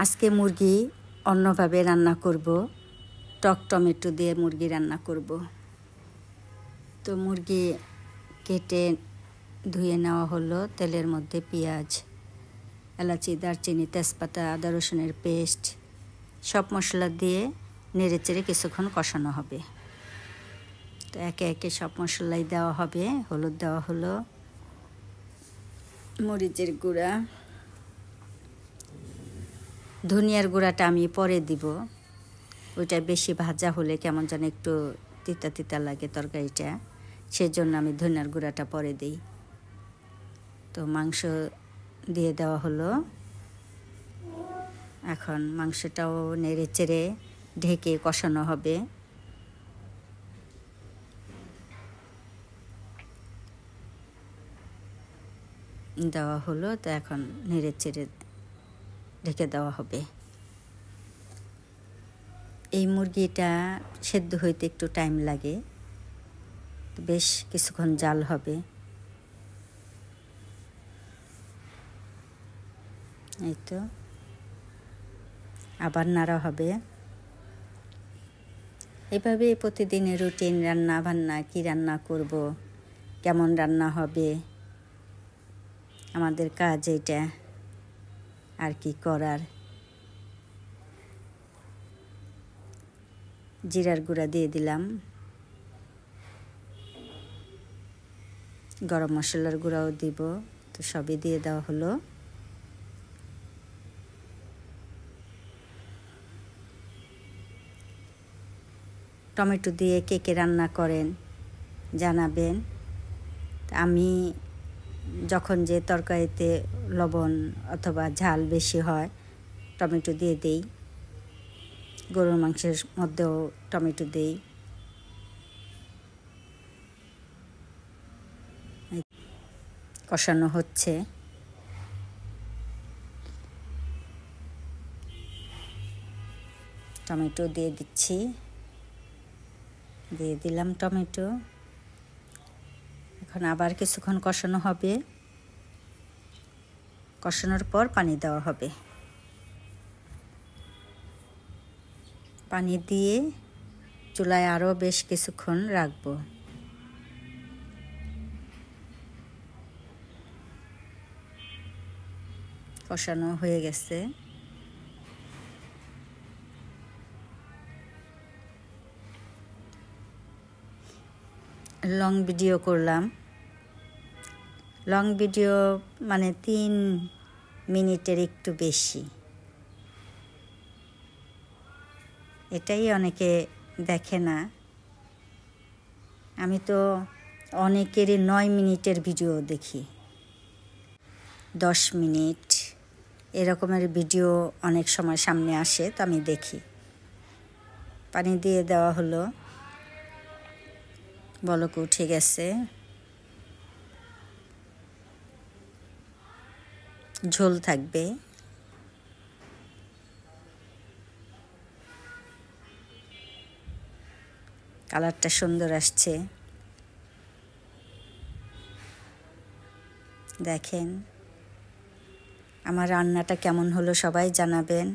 আজকে মুরগি অন্যভাবে রান্না করব, টক টমেটো দিয়ে মুরগি রান্না করব। তো মুরগি কেটে ধুয়ে নেওয়া হলো। তেলের মধ্যে পেঁয়াজ, এলাচি, দারচিনি, তেজপাতা, আদা রসুনের পেস্ট সব মশলা দিয়ে নেড়েচেড়ে কিছুক্ষণ কষানো হবে। তো একে একে সব মশলাই দেওয়া হবে। হলুদ দেওয়া হলো, মরিচের গুঁড়া, ধনিয়ার গুঁড়াটা আমি পরে দিব। ওইটা বেশি ভাজা হলে কেমন যেন একটু তিতা তিতা লাগে তরকারিটা, সেজন্য আমি ধনিয়ার গুঁড়াটা পরে দিই। তো মাংস দিয়ে দেওয়া হলো। এখন মাংসটাও নেড়ে চেড়ে ঢেকে কষানো হবে। দেওয়া হলো, তো এখন নেড়ে চেড়ে ঢেকে দেওয়া হবে। এই মুরগিটা সেদ্ধ হইতে একটু টাইম লাগে, বেশ কিছুক্ষণ জাল হবে। এই তো আবার নাড়া হবে। এভাবে প্রতিদিনের রুটিন রান্না বান্না, কি রান্না করব, কেমন রান্না হবে, আমাদের কাজ এটা, আর কি করার। জিরার গুঁড়া দিয়ে দিলাম, গরম মশলার গুঁড়াও দিব। তো সবই দিয়ে দেওয়া হলো। টমেটো দিয়ে কে কে রান্না করেন জানাবেন। আমি যখন যে তরকারিতে লবণ অথবা ঝাল বেশি হয় টমেটো দিয়ে দেই। গরুর মাংসের মধ্যেও টমেটো দেই। কষানো হচ্ছে। টমেটো দিয়ে দিচ্ছি, দিয়ে দিলাম টমেটো। এখন আবার কিছুক্ষণ কষানো হবে। কষানোর পর পানি দেওয়া হবে। পানি দিয়ে চুলায় আরও বেশ কিছুক্ষণ রাখবো। কষানো হয়ে গেছে। লং ভিডিও করলাম। লং ভিডিও মানে 3 মিনিটের একটু বেশি। এটাই অনেকে দেখে না। আমি তো অনেকেরই 9 মিনিটের ভিডিও দেখি, 10 মিনিট এরকমের ভিডিও অনেক সময় সামনে আসে, তো আমি দেখি। পানি দিয়ে দেওয়া হলো, বলক উঠে গেছে। ঝোল থাকবে। কালারটা সুন্দর আসছে, দেখেন। আমার রান্নাটা কেমন হলো সবাই জানাবেন।